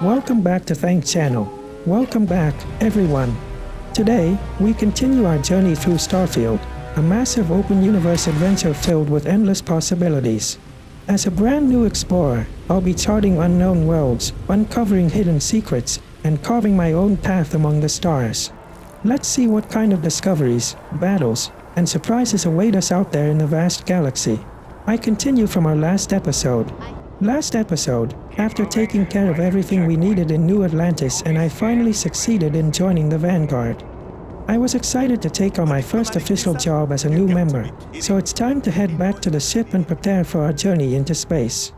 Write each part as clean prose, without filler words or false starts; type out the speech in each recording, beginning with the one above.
Welcome back to Thank Channel. Welcome back, everyone. Today, we continue our journey through Starfield, a massive open universe adventure filled with endless possibilities. As a brand new explorer, I'll be charting unknown worlds, uncovering hidden secrets, and carving my own path among the stars. Let's see what kind of discoveries, battles, and surprises await us out there in the vast galaxy. I continue from our last episode. After taking care of everything we needed in New Atlantis, and I finally succeeded in joining the Vanguard. I was excited to take on my first official job as a new member, so it's time to head back to the ship and prepare for our journey into space.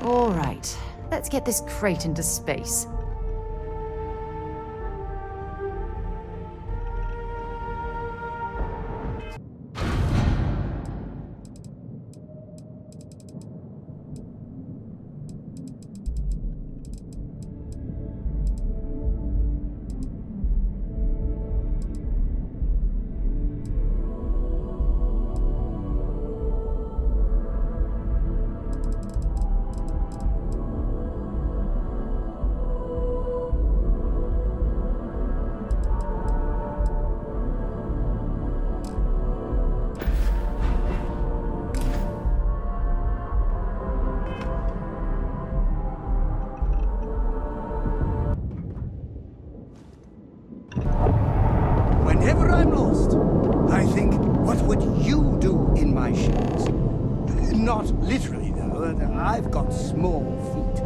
All right, let's get this crate into space. Whenever I'm lost, I think, what would you do in my shoes? Not literally, though. I've got small feet.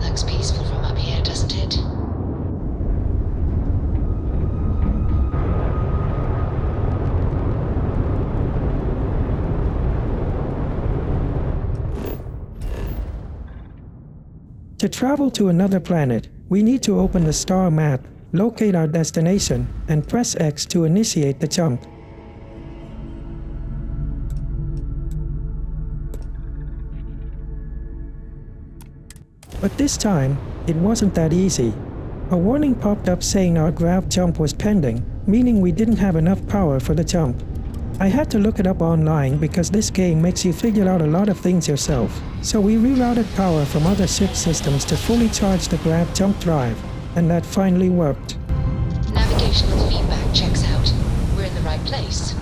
Looks peaceful from up here, doesn't it? To travel to another planet, we need to open the star map, locate our destination, and press X to initiate the jump. But this time, it wasn't that easy. A warning popped up saying our grav jump was pending, meaning we didn't have enough power for the jump. I had to look it up online because this game makes you figure out a lot of things yourself. So we rerouted power from other ship systems to fully charge the grav jump drive, and that finally worked. Navigational feedback checks out. We're in the right place.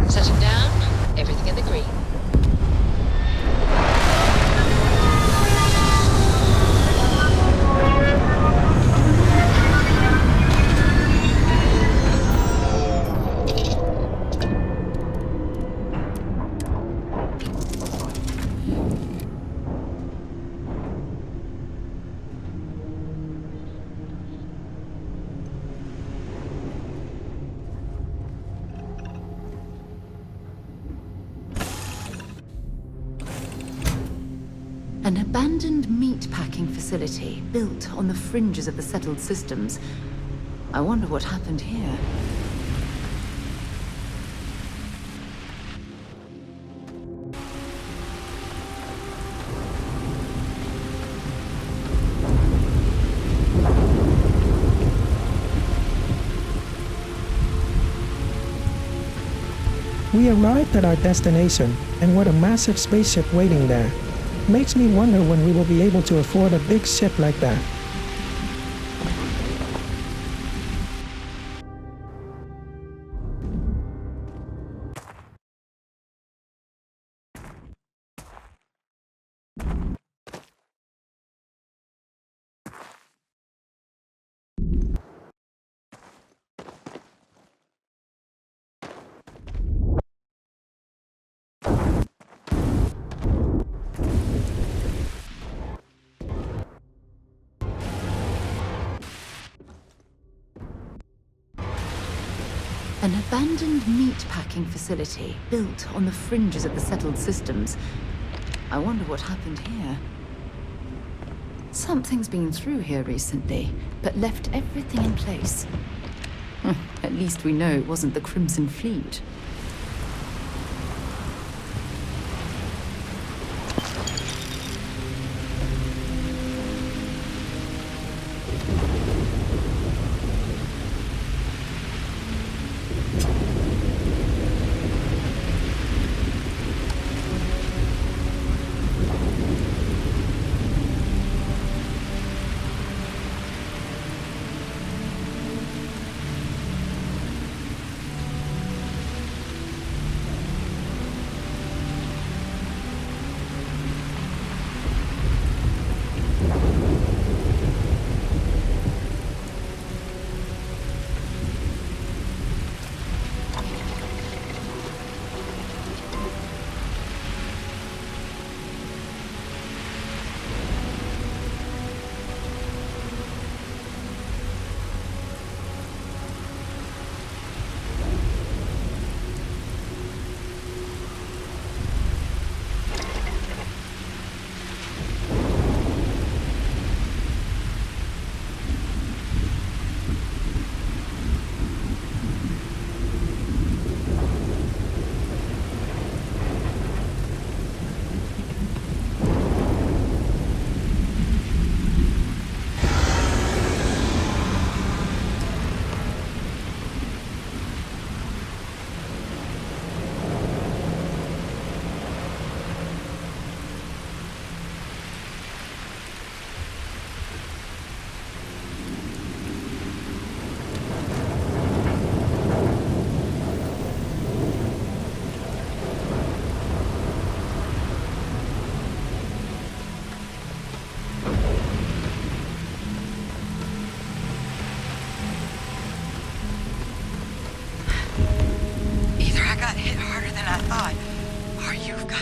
Setting down, everything in the green. An abandoned meat-packing facility built on the fringes of the settled systems. I wonder what happened here. We arrived at our destination, and what a massive spaceship waiting there. Makes me wonder when we will be able to afford a big ship like that. An abandoned meat-packing facility built on the fringes of the settled systems. I wonder what happened here. Something's been through here recently, but left everything in place. At least we know it wasn't the Crimson Fleet.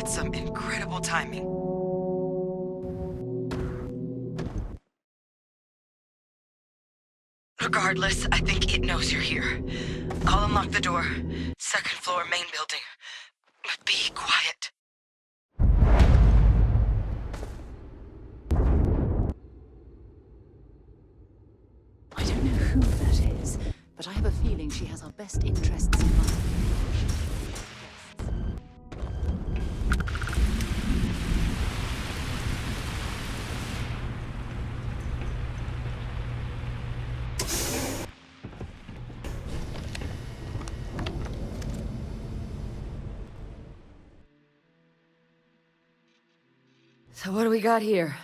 Some incredible timing. Regardless, I think it knows you're here. I'll unlock the door. Second floor, main building. But be quiet. I don't know who that is, but I have a feeling she has our best interests in mind. So what do we got here?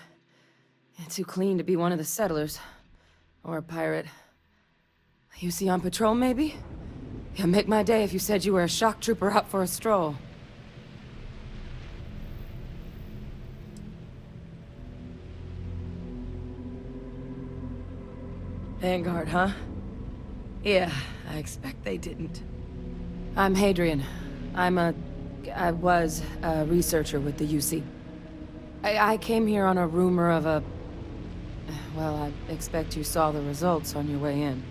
Too clean to be one of the settlers. Or a pirate. You see on patrol, maybe? Yeah, make my day if you said you were a shock trooper out for a stroll. Vanguard, huh? Yeah, I expect they didn't. I'm Hadrian. I was a researcher with the UC. I came here on a rumor of a... Well, I expect you saw the results on your way in.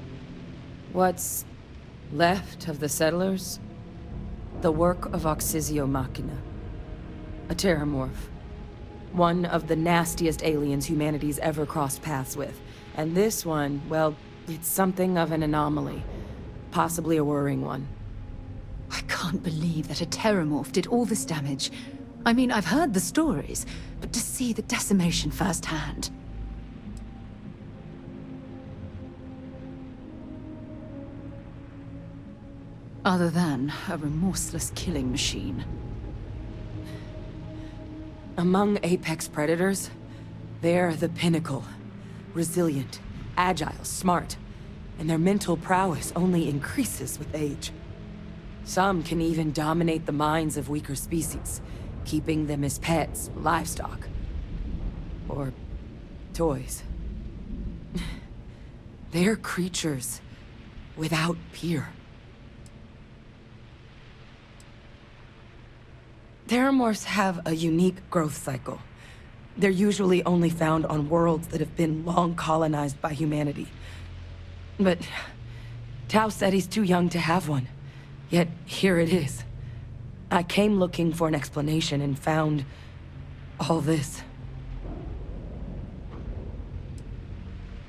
What's left of the settlers? The work of Oxysio Machina. A terramorph. One of the nastiest aliens humanity's ever crossed paths with. And this one, well, it's something of an anomaly. Possibly a worrying one. I can't believe that a terramorph did all this damage. I mean, I've heard the stories, but to see the decimation firsthand... Other than a remorseless killing machine. Among apex predators, they're the pinnacle. Resilient, agile, smart, and their mental prowess only increases with age. Some can even dominate the minds of weaker species, keeping them as pets, livestock, or toys. They're creatures without peer. Terramorphs have a unique growth cycle. They're usually only found on worlds that have been long colonized by humanity. But Tao said he's too young to have one. Yet here it is. I came looking for an explanation and found all this.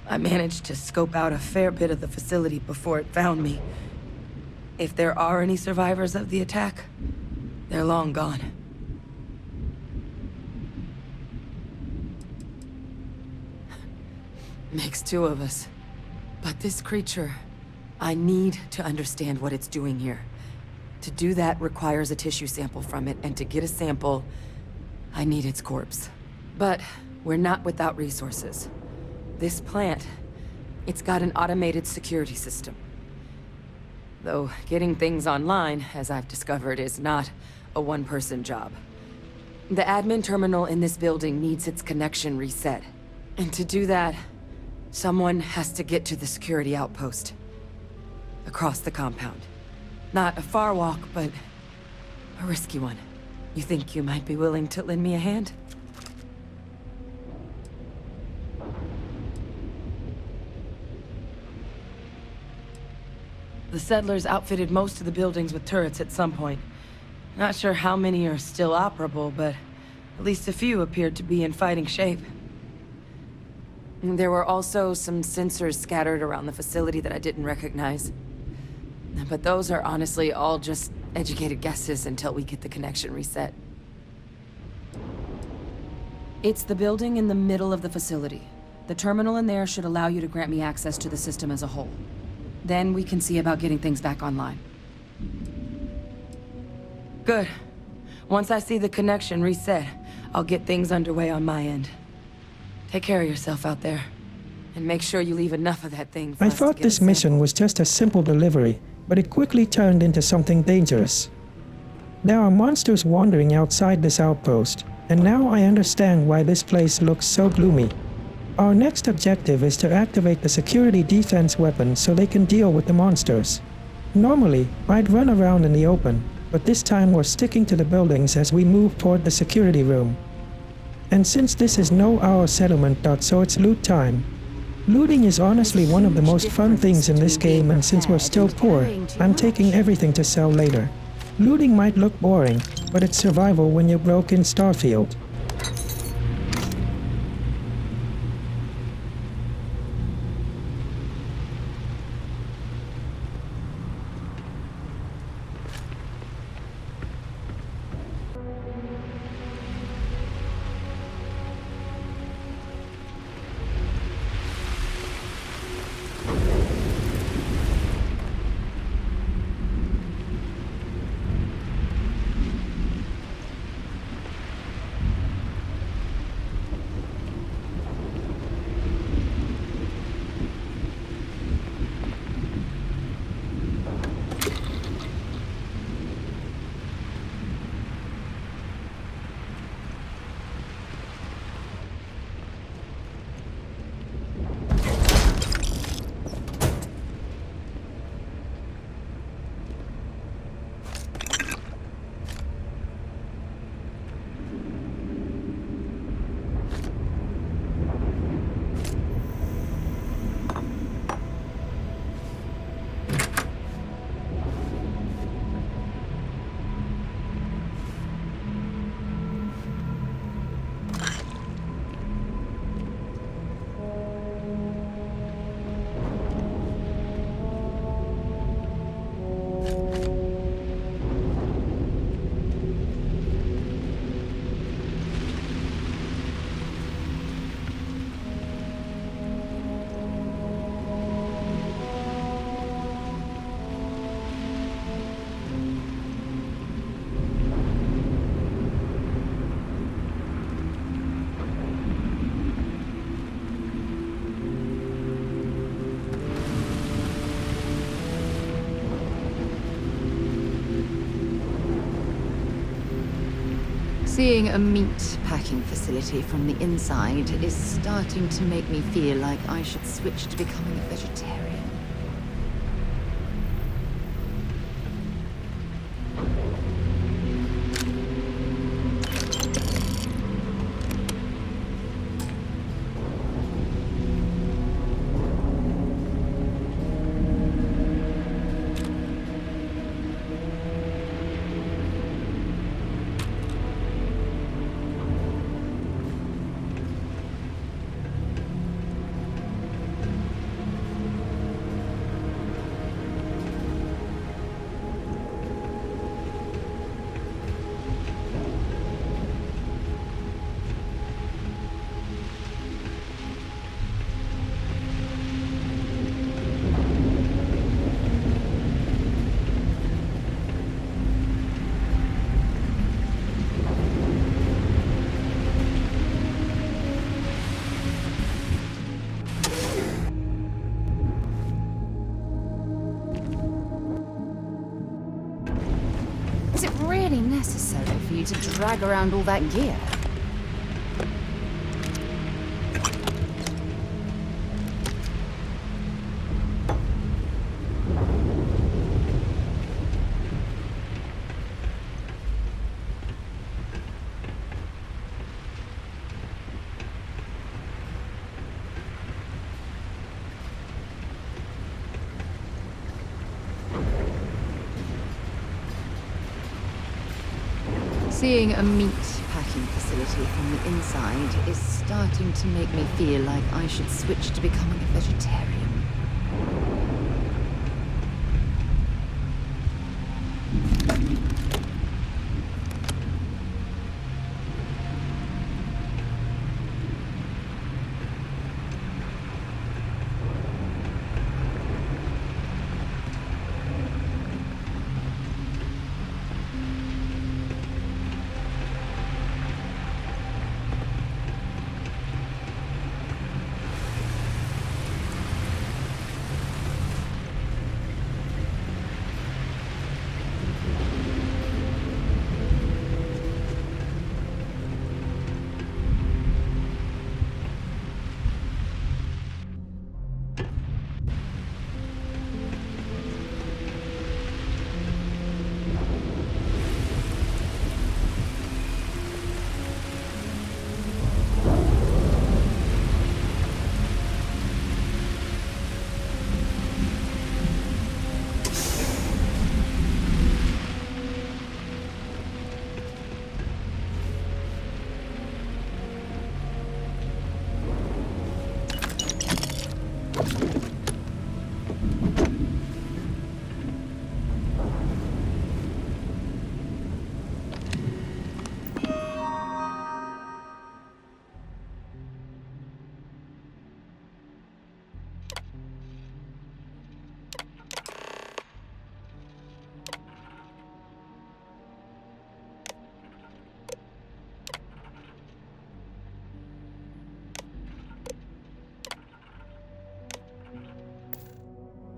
I managed to scope out a fair bit of the facility before it found me. If there are any survivors of the attack, they're long gone. Makes two of us. But this creature, I need to understand what it's doing here. To do that requires a tissue sample from it, and to get a sample, I need its corpse. But we're not without resources. This plant, it's got an automated security system. Though getting things online, as I've discovered, is not a one-person job. The admin terminal in this building needs its connection reset. And to do that, someone has to get to the security outpost. Across the compound. Not a far walk, but a risky one. You think you might be willing to lend me a hand? The settlers outfitted most of the buildings with turrets at some point. Not sure how many are still operable, but at least a few appeared to be in fighting shape. There were also some sensors scattered around the facility that I didn't recognize. But those are honestly all just educated guesses until we get the connection reset. It's the building in the middle of the facility. The terminal in there should allow you to grant me access to the system as a whole. Then we can see about getting things back online. Good. Once I see the connection reset, I'll get things underway on my end. Take care of yourself out there. And make sure you leave enough of that thing for I us to thought get this a sample. mission was just a simple delivery, but it quickly turned into something dangerous. There are monsters wandering outside this outpost, and now I understand why this place looks so gloomy. Our next objective is to activate the security defense weapon so they can deal with the monsters. Normally, I'd run around in the open, but this time we're sticking to the buildings as we move toward the security room. And since this is no hour settlement dot, so it's loot time. Looting is honestly one of the most fun things in this game, and since we're still poor, I'm taking everything to sell later. Looting might look boring, but it's survival when you're broke in Starfield. Seeing a meat packing facility from the inside is starting to make me feel like I should switch to becoming a vegetarian. Is it really necessary for you to drag around all that gear? Seeing a meat packing facility from the inside is starting to make me feel like I should switch to becoming a vegetarian.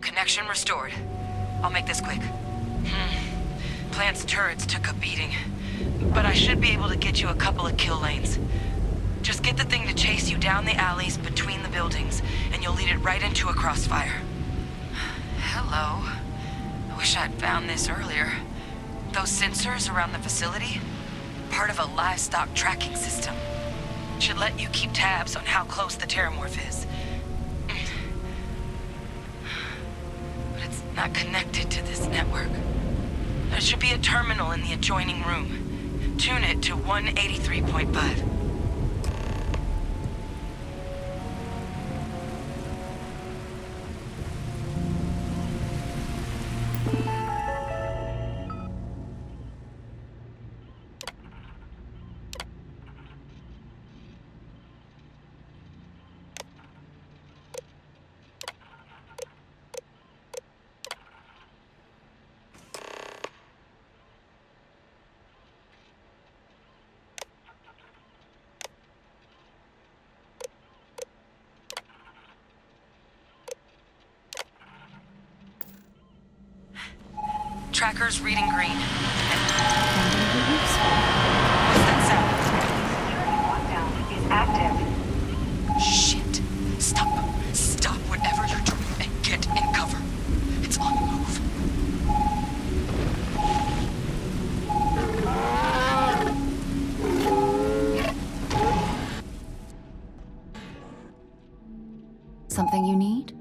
Connection restored. I'll make this quick. Plant's turrets took a beating, but I should be able to get you a couple of kill lanes. Just get the thing to chase you down the alleys between the buildings, and you'll lead it right into a crossfire. Hello. I wish I'd found this earlier. Those sensors around the facility? Part of a livestock tracking system. Should let you keep tabs on how close the terramorph is. But it's not connected to this network. There should be a terminal in the adjoining room. Tune it to 183.5. Tracker's reading green. What's that Something you need?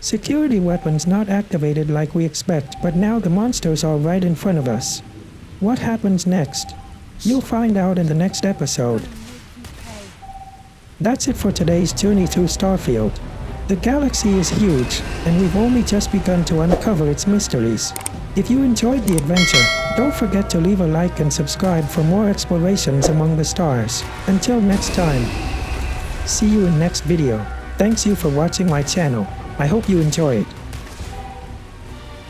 Security weapons not activated like we expect, but now the monsters are right in front of us. What happens next? You'll find out in the next episode. That's it for today's journey through Starfield. The galaxy is huge, and we've only just begun to uncover its mysteries. If you enjoyed the adventure, don't forget to leave a like and subscribe for more explorations among the stars. Until next time, see you in next video. Thanks you for watching my channel. I hope you enjoy it.